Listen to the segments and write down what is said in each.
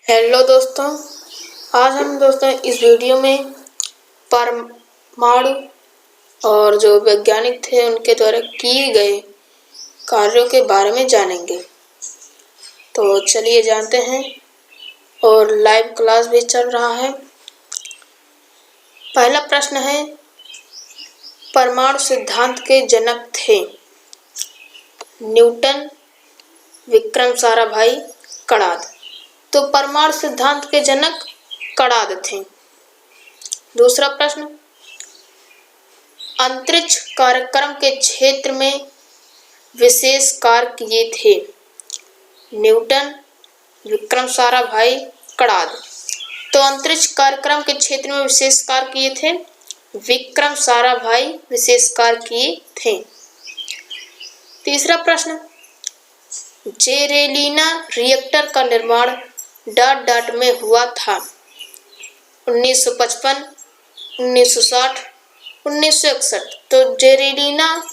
Hello दोस्तों, आज हम इस वीडियो में परमाणु और जो वैज्ञानिक थे उनके द्वारा किए गए कार्यों के बारे में जानेंगे। तो चलिए जानते हैं, और लाइव क्लास भी चल रहा है। पहला प्रश्न है, परमाणु सिद्धांत के जनक थे न्यूटन, विक्रम साराभाई, कणाद। तो परमाणु सिद्धांत के जनक कणाद थे। दूसरा प्रश्न, अंतरिक्ष कार्यक्रम के क्षेत्र में विशेष कार्य किए थे न्यूटन, विक्रम साराभाई, कणाद। तो अंतरिक्ष कार्यक्रम के क्षेत्र में विशेष कार्य किए थे विक्रम साराभाई, विशेष कार्य किए थे। तीसरा प्रश्न, जेरेलिना रिएक्टर का निर्माण में हुआ था 1955, 1960, 1961। तो जेरेलिना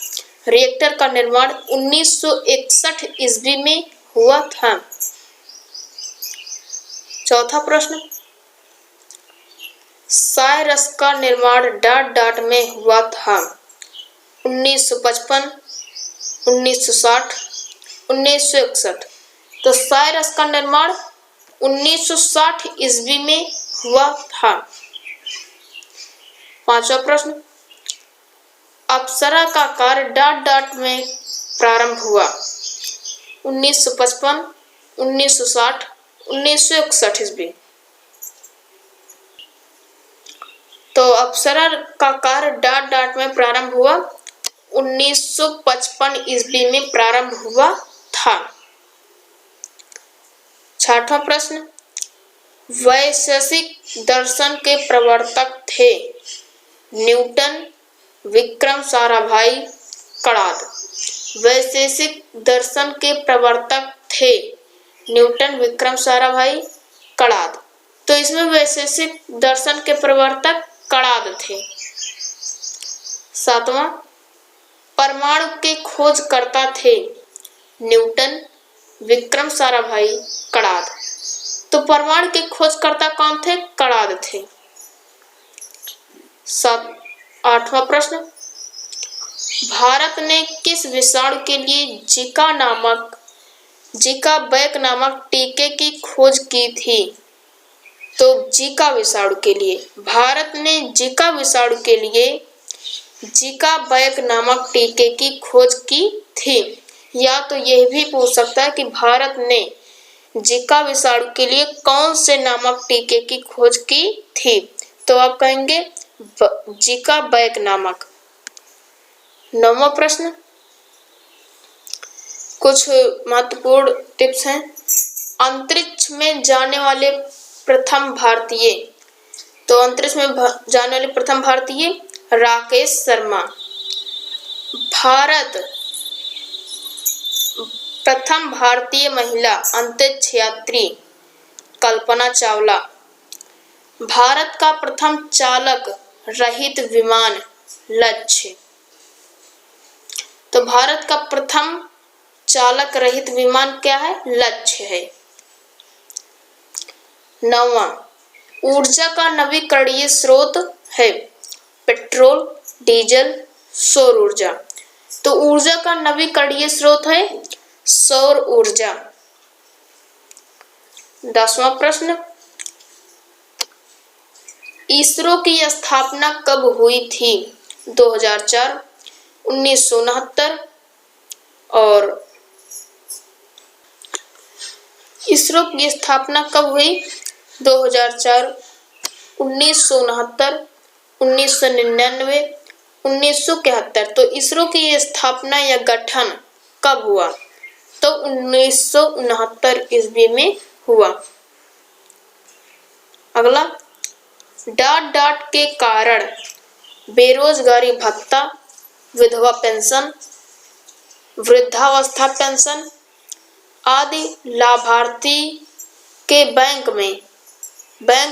रिएक्टर का निर्माण 1961 ईस्वी में हुआ था। चौथा प्रश्न, साइरस का निर्माण में हुआ था 1955, 1960, 1961। तो साइरस का निर्माण 1960 ईस्वी में हुआ था। पांचवा प्रश्न, अप्सरा का कार्य में प्रारंभ हुआ 1955, 1960, 1961 ईस्वी। तो अप्सरा का कार्य में प्रारंभ हुआ 1955 ईस्वी में प्रारंभ हुआ था। छठवां प्रश्न, वैशेषिक दर्शन के प्रवर्तक थे न्यूटन, विक्रम साराभाई, कणाद। वैशेषिक दर्शन के प्रवर्तक थे न्यूटन, विक्रम साराभाई, कणाद। तो इसमें वैशेषिक दर्शन के प्रवर्तक कणाद थे। सातवां, परमाणु के खोजकर्ता थे न्यूटन, विक्रम साराभाई, कणाद। तो परमाणु के खोजकर्ता कौन थे? कणाद थे। आठवां प्रश्न, भारत ने किस विषाणु के लिए जीका बैक नामक टीके की खोज की थी? तो जीका विषाणु के लिए भारत ने जीका विषाणु के लिए जीका बैक नामक टीके की खोज की थी। या तो यह भी पूछ सकता है कि भारत ने जीका विषाणु के लिए कौन से नामक टीके की खोज की थी? तो आप कहेंगे जीका बैक नामक। नौवां प्रश्न, कुछ महत्वपूर्ण टिप्स हैं। अंतरिक्ष में जाने वाले प्रथम भारतीय। तो अंतरिक्ष में जाने वाले प्रथम भारतीय राकेश शर्मा। भारत प्रथम भारतीय महिला अंतरिक्ष यात्री कल्पना चावला। भारत का प्रथम चालक रहित विमान लक्ष्य। तो भारत का प्रथम चालक रहित विमान क्या है? लक्ष्य है। नौवां, ऊर्जा का नवीकरणीय स्रोत है पेट्रोल, डीजल, सौर ऊर्जा। तो ऊर्जा का नवीकरणीय स्रोत है सौर ऊर्जा। 10वां प्रश्न, इसरो की स्थापना कब हुई थी? 2004, 1969 और इसरो की स्थापना कब हुई? 2004, 1969, 1999, 1971। तो इसरो की स्थापना या गठन कब हुआ? तो 1969 ईस्वी में हुआ। अगला, के कारण बेरोजगारी भत्ता, विधवा पेंशन, वृद्धावस्था पेंशन आदि लाभार्थी के बैंक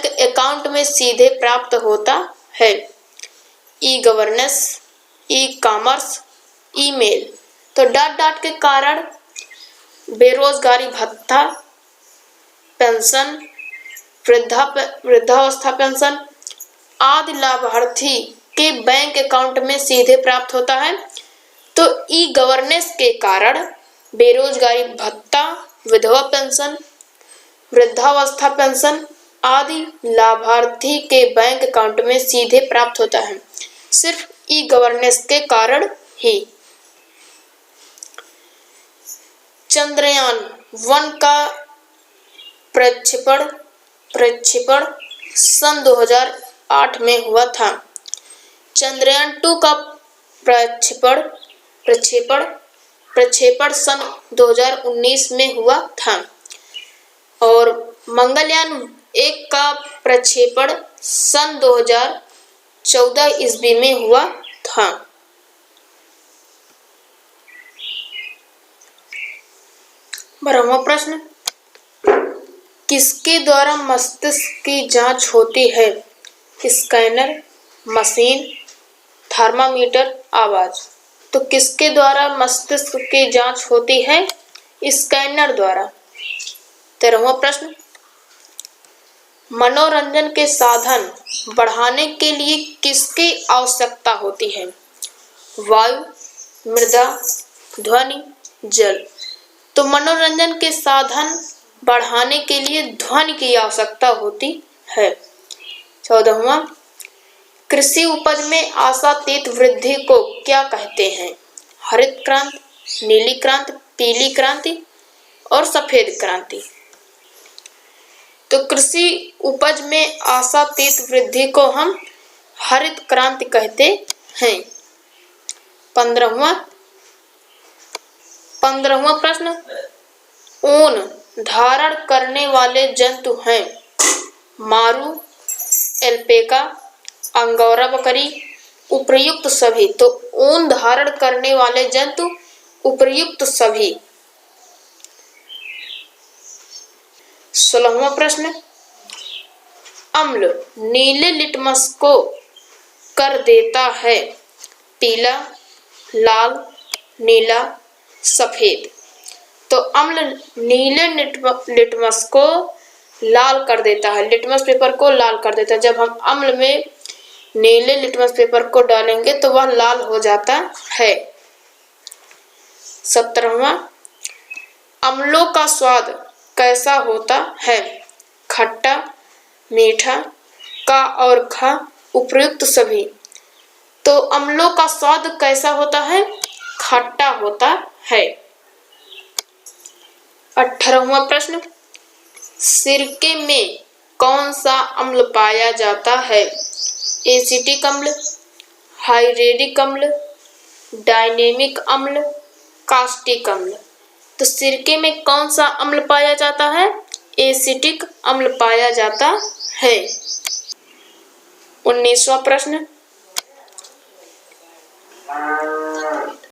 अकाउंट में सीधे प्राप्त होता है। E governance, e commerce, email. तो के कारण बेरोजगारी भत्ता, पेंशन, वृद्धावस्था पेंशन आदि लाभार्थी के बैंक अकाउंट में सीधे प्राप्त होता है। तो ई गवर्नेंस के कारण बेरोजगारी भत्ता, विधवा पेंशन, वृद्धावस्था पेंशन आदि लाभार्थी के बैंक अकाउंट में सीधे प्राप्त होता है, सिर्फ ई गवर्नेंस के कारण ही। चंद्रयान-1 का प्रक्षेपण सन 2008 में हुआ था। चंद्रयान-2 का प्रक्षेपण सन 2019 में हुआ था और मंगलयान-1 का प्रक्षेपण सन 2014 ईस्वी में हुआ था। 12वां प्रश्न, किसके द्वारा मस्तिष्क की जांच होती है? स्कैनर, मशीन, थर्मामीटर, आवाज। तो किसके द्वारा मस्तिष्क की जांच होती है? स्कैनर द्वारा। 13वां प्रश्न, मनोरंजन के साधन बढ़ाने के लिए किसकी आवश्यकता होती है? वायु, मृदा, ध्वनि, जल। तो मनोरंजन के साधन बढ़ाने के लिए ध्वनि की आवश्यकता होती है। 14वां, कृषि उपज में आशातीत वृद्धि को क्या कहते हैं? हरित क्रांति, नीली क्रांति, पीली क्रांति और सफेद क्रांति। तो कृषि उपज में आशातीत वृद्धि को हम हरित क्रांति कहते हैं। 15वां प्रश्न, ऊन धारण करने वाले जंतु हैं? मारू, एल्पेका, अंगोरा बकरी, उपर्युक्त सभी। तो ऊन धारण करने वाले जंतु उपर्युक्त सभी। 16वां प्रश्न, अम्ल नीले लिटमस को कर देता है पीला, लाल, नीला, सफेद। तो अम्ल नीले लिटमस को लाल कर देता है, लिटमस पेपर को लाल कर देता है। जब हम अम्ल में नीले लिटमस पेपर को डालेंगे तो वह लाल हो जाता है। 17वां, अम्लों का स्वाद कैसा होता है? खट्टा, मीठा, का और खा, उपर्युक्त सभी। तो अम्लों का स्वाद कैसा होता है? खट्टा होता है। 18वां प्रश्न, सिरके में कौन सा अम्ल पाया जाता है? एसिटिक अम्ल, हाइड्रेटिक अम्ल, डायनेमिक अम्ल, कास्टिक अम्ल। तो सिरके में कौन सा अम्ल पाया जाता है? एसिटिक अम्ल पाया जाता है। 19वां प्रश्न,